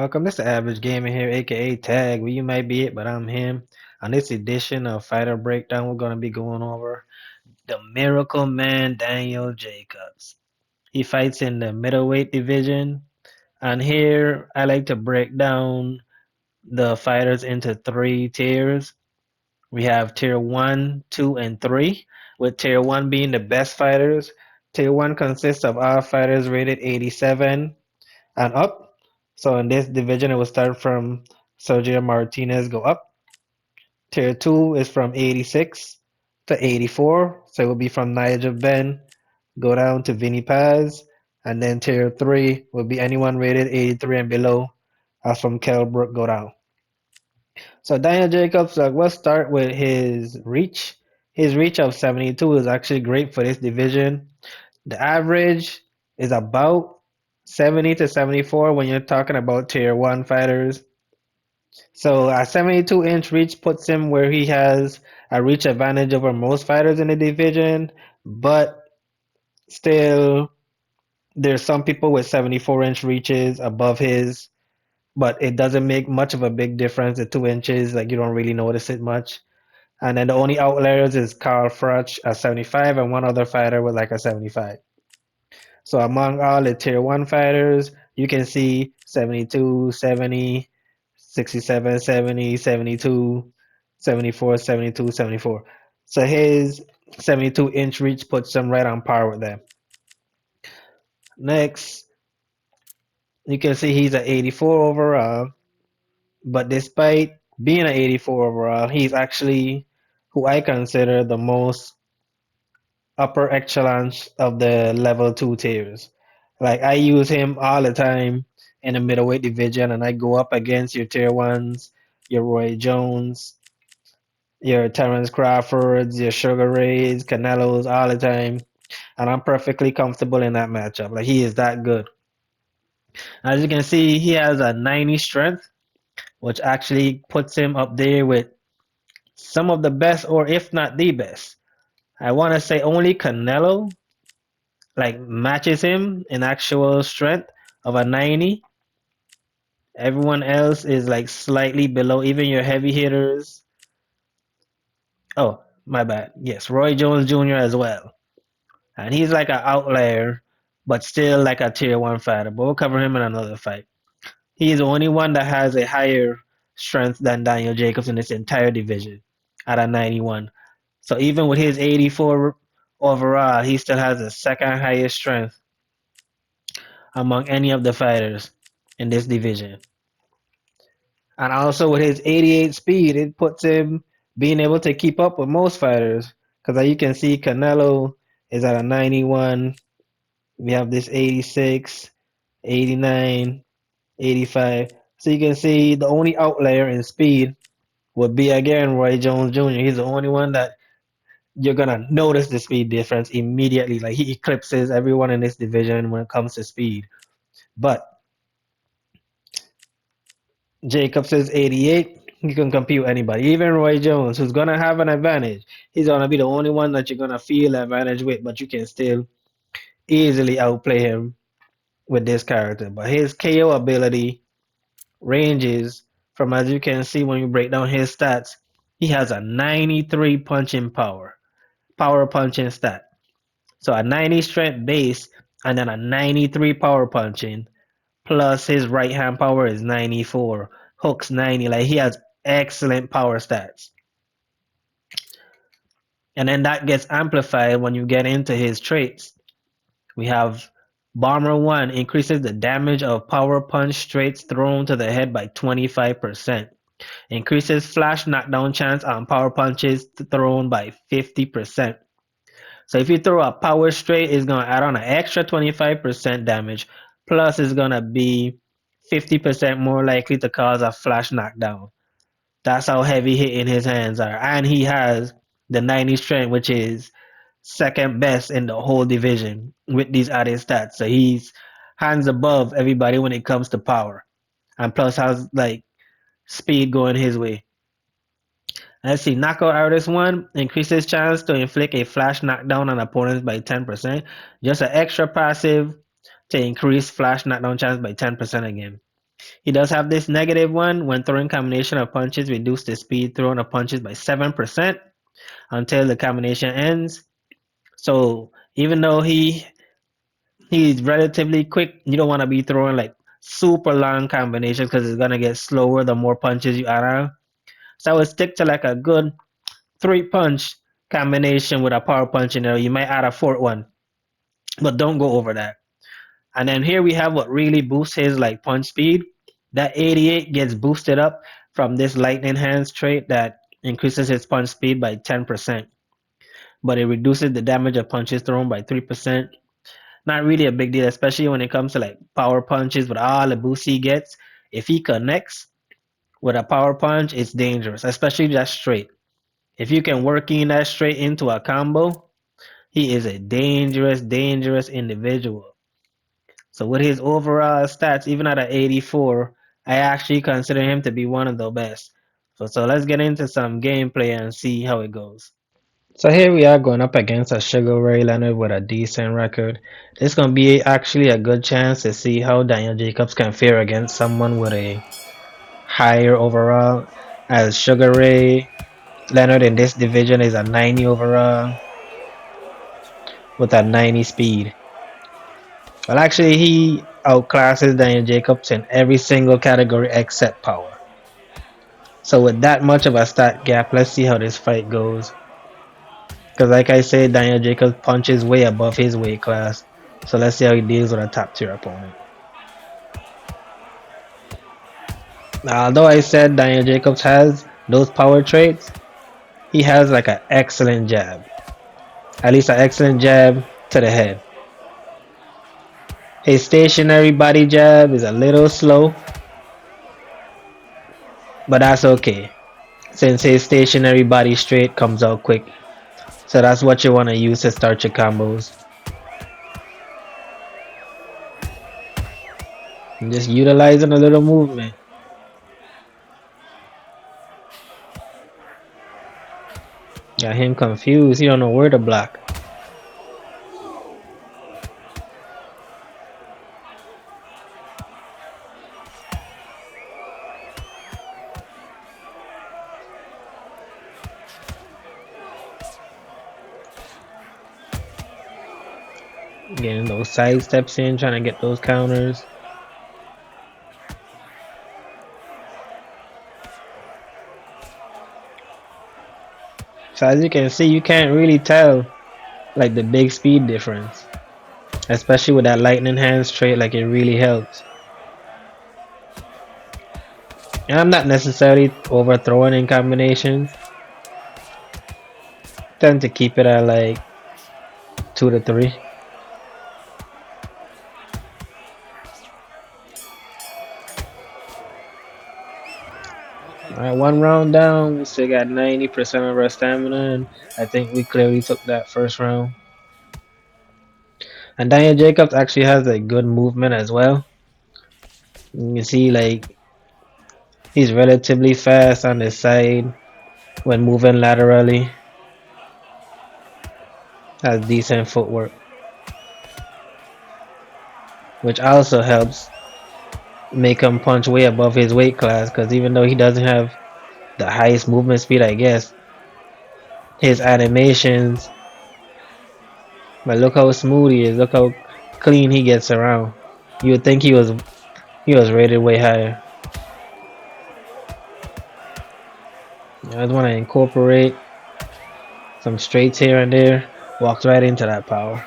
Welcome, this is Average Gamer here, aka Tag. Well, you might be it, but I'm him. On this edition of Fighter Breakdown, we're going to be going over the Miracle Man Daniel Jacobs. He fights in the middleweight division, and here I like to break down the fighters into three tiers. We have tier 1, 2, and 3, with tier 1 being the best fighters. Tier 1 consists of all fighters rated 87 and up. So in this division, it will start from Sergio Martinez go up. Tier 2 is from 86 to 84. So it will be from Nigel Benn go down to Vinny Paz. And then tier 3 will be anyone rated 83 and below, as from Kell Brook go down. So Daniel Jacobs, let's start with his reach. His reach of 72 is actually great for this division. The average is about 70 to 74 when you're talking about tier 1 fighters. So a 72-inch reach puts him where he has a reach advantage over most fighters in the division, but still there's some people with 74-inch reaches above his, but it doesn't make much of a big difference. The 2 inches, like you don't really notice it much. And then the only outliers is Carl Froch at 75 and one other fighter with like a 75. So among all the tier 1 fighters, you can see 72, 70, 67, 70, 72, 74, 72, 74. So his 72-inch reach puts him right on par with them. Next, you can see he's at 84 overall, but despite being at 84 overall, he's actually who I consider the most upper echelons of the level 2 tiers. Like I use him all the time in the middleweight division, and I go up against your tier 1s, your Roy Jones, your Terrence Crawfords, your Sugar Rays, Canelos all the time, and I'm perfectly comfortable in that matchup. Like he is that good. As you can see, he has a 90 strength, which actually puts him up there with some of the best, or if not the best. I want to say only Canelo like matches him in actual strength of a 90. Everyone else is like slightly below, even your heavy hitters. Oh, my bad. Yes, Roy Jones Jr. as well. And he's like an outlier, but still like a tier 1 fighter. But we'll cover him in another fight. He's the only one that has a higher strength than Daniel Jacobs in this entire division at a 91. So even with his 84 overall, he still has the second highest strength among any of the fighters in this division. And also with his 88 speed, it puts him being able to keep up with most fighters. Because as you can see, Canelo is at a 91. We have this 86, 89, 85. So you can see the only outlier in speed would be again Roy Jones Jr. He's the only one that you're gonna notice the speed difference immediately. Like he eclipses everyone in this division when it comes to speed. But Jacobs is 88. He can compete with anybody, even Roy Jones, who's gonna have an advantage. He's gonna be the only one that you're gonna feel advantage with, but you can still easily outplay him with this character. But his KO ability ranges from, as you can see when you break down his stats, he has a 93 punching power punching stat. So a 90 strength base and then a 93 power punching plus his right hand power is 94, hooks 90. Like he has excellent power stats. And then that gets amplified when you get into his traits. We have Bomber 1 increases the damage of power punch straights thrown to the head by 25%. Increases flash knockdown chance on power punches thrown by 50%. So if you throw a power straight, it's going to add on an extra 25% damage. Plus, it's going to be 50% more likely to cause a flash knockdown. That's how heavy hitting his hands are. And he has the 90 strength, which is second best in the whole division with these added stats. So he's hands above everybody when it comes to power. And plus has like speed going his way. Let's see, knockout artist 1 increases chance to inflict a flash knockdown on opponents by 10%. Just an extra passive to increase flash knockdown chance by 10% again. He does have this negative one when throwing combination of punches, reduce the speed thrown of punches by 7% until the combination ends. So even though he's relatively quick, you don't want to be throwing like super long combinations because it's gonna get slower the more punches you add on. So I would stick to like a good 3 punch combination with a power punch in there. You might add a fourth one, but don't go over that. And then here we have what really boosts his like punch speed. That 88 gets boosted up from this lightning hands trait that increases his punch speed by 10%, but it reduces the damage of punches thrown by 3%. Not really a big deal, especially when it comes to like power punches with all the boosts he gets. If he connects with a power punch, it's dangerous, especially that straight. If you can work in that straight into a combo, he is a dangerous, dangerous individual. So with his overall stats, even at an 84, I actually consider him to be one of the best. So let's get into some gameplay and see how it goes. So here we are going up against a Sugar Ray Leonard with a decent record. It's going to be actually a good chance to see how Daniel Jacobs can fare against someone with a higher overall, as Sugar Ray Leonard in this division is a 90 overall with a 90 speed. Well, actually, he outclasses Daniel Jacobs in every single category except power. So with that much of a stat gap, let's see how this fight goes. Because like I said, Daniel Jacobs punches way above his weight class. So let's see how he deals with a top tier opponent. Now, although I said Daniel Jacobs has those power traits, he has like an excellent jab. At least an excellent jab to the head. His stationary body jab is a little slow, but that's okay. Since his stationary body straight comes out quick. So that's what you want to use to start your combos. And just utilizing a little movement. Got him confused. He don't know where to block. Getting those side steps in, trying to get those counters. So as you can see, you can't really tell like the big speed difference. Especially with that lightning hands trait, like it really helps. And I'm not necessarily overthrowing in combinations. Tend to keep it at like 2 to 3. Alright, one round down. We still got 90% of our stamina, and I think we clearly took that first round. And Daniel Jacobs actually has a good movement as well. You can see like he's relatively fast on the side when moving laterally. Has decent footwork, which also helps make him punch way above his weight class. Because even though he doesn't have the highest movement speed, I guess his animations. But look how smooth he is. Look how clean he gets around. You would think he was rated way higher. I just want to incorporate some straights here and there. Walks right into that power.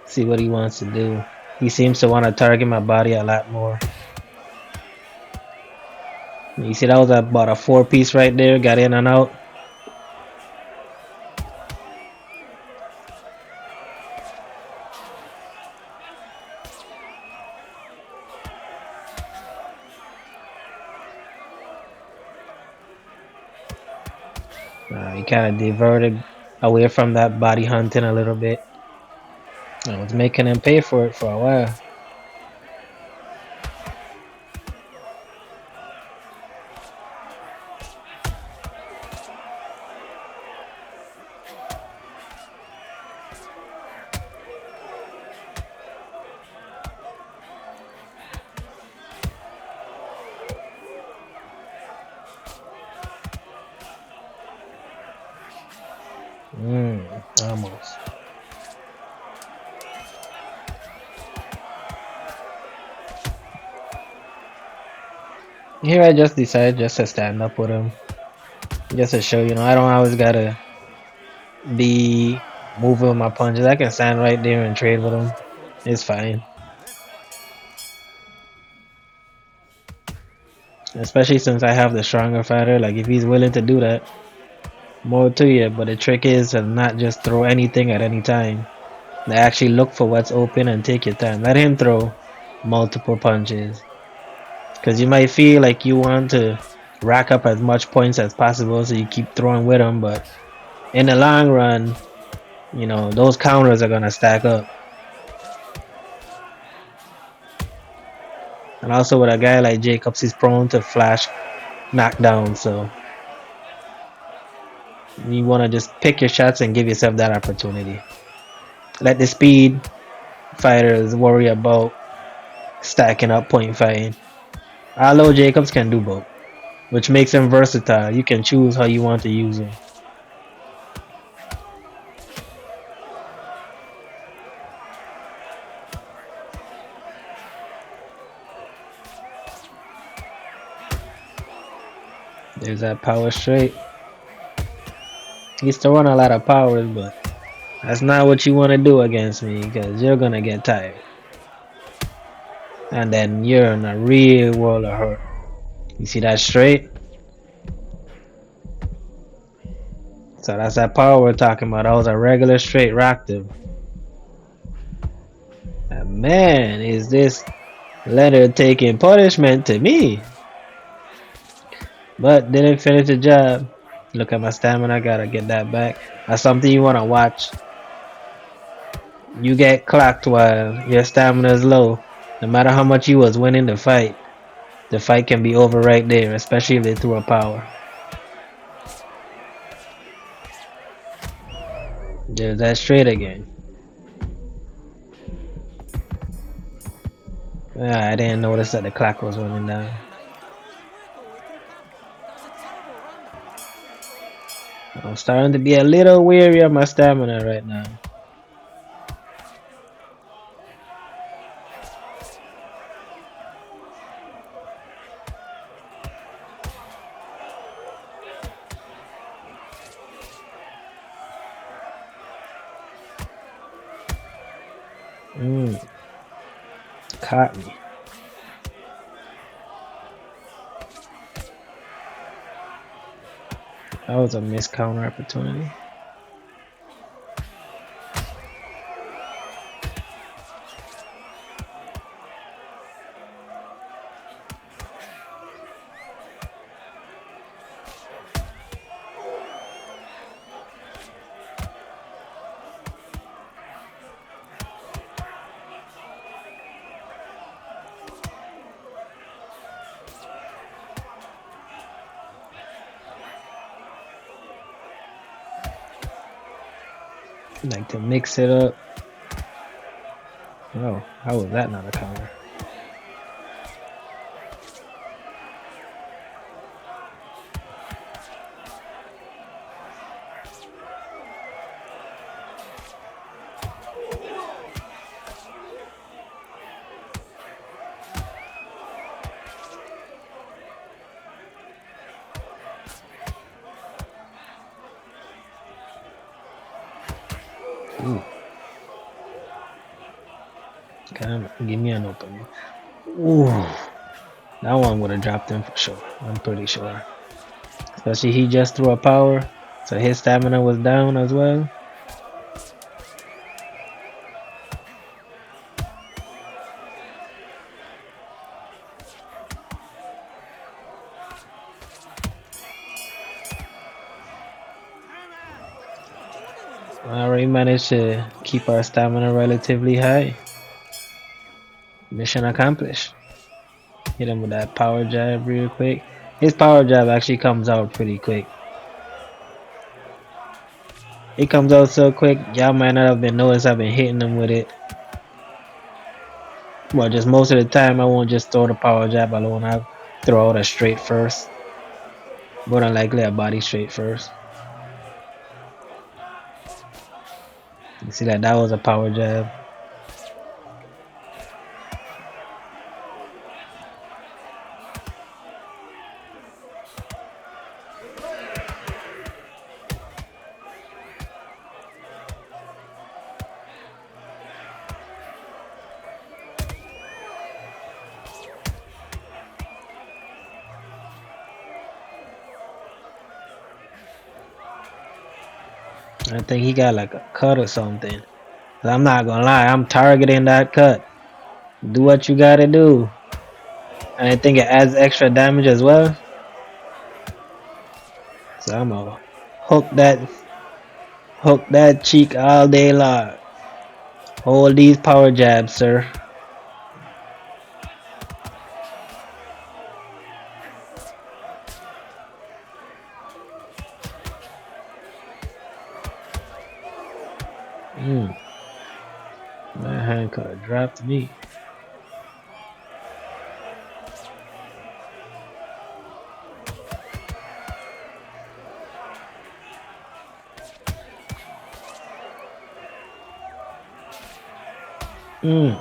See what he wants to do. He seems to want to target my body a lot more. You see that was about a 4-piece right there. Got in and out. He kind of diverted away from that body hunting a little bit. I was making him pay for it for a while. Almost. Here I just decided just to stand up with him. Just to show, I don't always gotta be moving with my punches. I can stand right there and trade with him. It's fine. Especially since I have the stronger fighter. Like if he's willing to do that, more to you. But the trick is to not just throw anything at any time. To actually look for what's open and take your time. Let him throw multiple punches. Because you might feel like you want to rack up as much points as possible, so you keep throwing with him. But in the long run, those counters are gonna stack up. And also with a guy like Jacobs, he's prone to flash knockdown. So you want to just pick your shots and give yourself that opportunity. Let the speed fighters worry about stacking up point fighting. Although Jacobs can do both, which makes him versatile. You can choose how you want to use him. There's that power straight. He's throwing a lot of powers, but that's not what you want to do against me because you're gonna get tired. And then you're in a real world of hurt. You see that straight? So that's that power we're talking about. That was a regular straight rocked him. And man, is this Leonard taking punishment to me? But didn't finish the job. Look at my stamina. I gotta get that back. That's something you wanna watch. You get clocked while your stamina is low. No matter how much you was winning the fight can be over right there, especially if they threw a power. There's that straight again. I didn't notice that the clock was running down. I'm starting to be a little weary of my stamina right now. Caught me. That was a missed counter opportunity. Like to mix it up. Oh, how was that not a counter? Ooh. Come on, give me an open. Ooh. That one would have dropped him for sure. I'm pretty sure. Especially he just threw a power, so his stamina was down as well. I already managed to keep our stamina relatively high. Mission accomplished. Hit him with that power jab real quick. His power jab actually comes out pretty quick. It comes out so quick, y'all might not have been noticed I've been hitting him with it. Well, just most of the time I won't just throw the power jab alone. I'll throw out a straight first. More than likely a body straight first. You see that was a power jab. I think he got like a cut or something. I'm not gonna lie, I'm targeting that cut. Do what you gotta do. And I think it adds extra damage as well. So I'm gonna hook that hook that cheek all day long. Hold these power jabs, sir. Mm, that hand could have dropped me. Mm,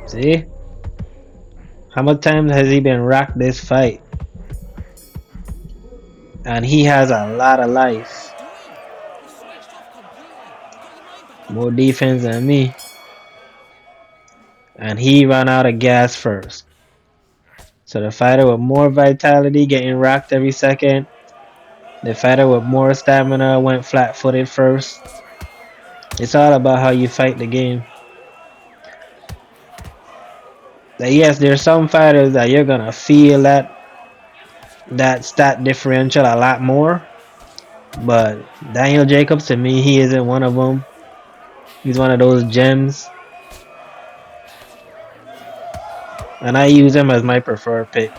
see? How much times has he been rocked this fight? And he has a lot of life. More defense than me. And he ran out of gas first. So the fighter with more vitality getting rocked every second. The fighter with more stamina went flat footed first. It's all about how you fight the game. Like, yes, there's some fighters that you're gonna feel that stat differential a lot more. But Daniel Jacobs, to me, he isn't one of them. He's one of those gems, and I use him as my preferred pick.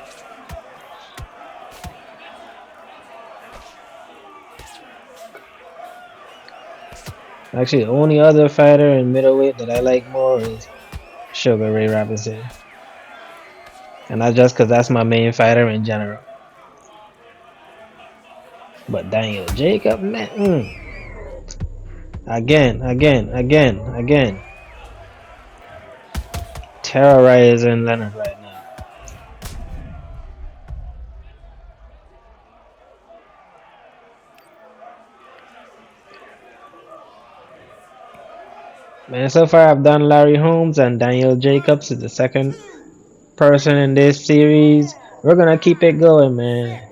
Actually, the only other fighter in middleweight that I like more is Sugar Ray Robinson, and that's just because that's my main fighter in general. But Daniel Jacobs, man, again, terrorizing Leonard right now. Man, so far I've done Larry Holmes and Daniel Jacobs is the second person in this series. We're gonna keep it going, man.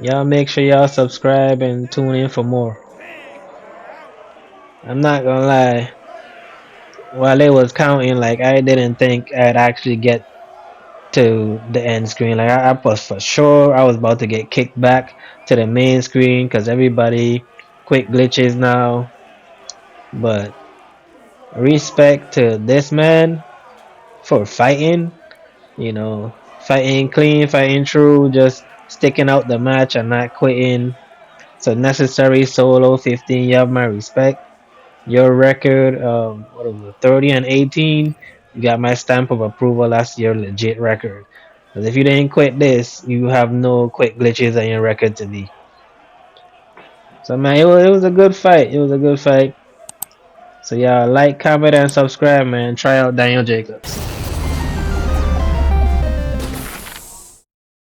Y'all make sure y'all subscribe and tune in for more. I'm not gonna lie. While it was counting, like I didn't think I'd actually get to the end screen. Like I was for sure I was about to get kicked back to the main screen because everybody quick glitches now. But respect to this man for fighting. Fighting clean, fighting true, just sticking out the match and not quitting. So necessary solo 15. You have my respect. Your record, what was it, 30 and 18? You got my stamp of approval. That's your legit record. Because if you didn't quit this, you have no quick glitches on your record to be. So man, it was a good fight. It was a good fight. So yeah, like, comment, and subscribe, man. Try out Daniel Jacobs.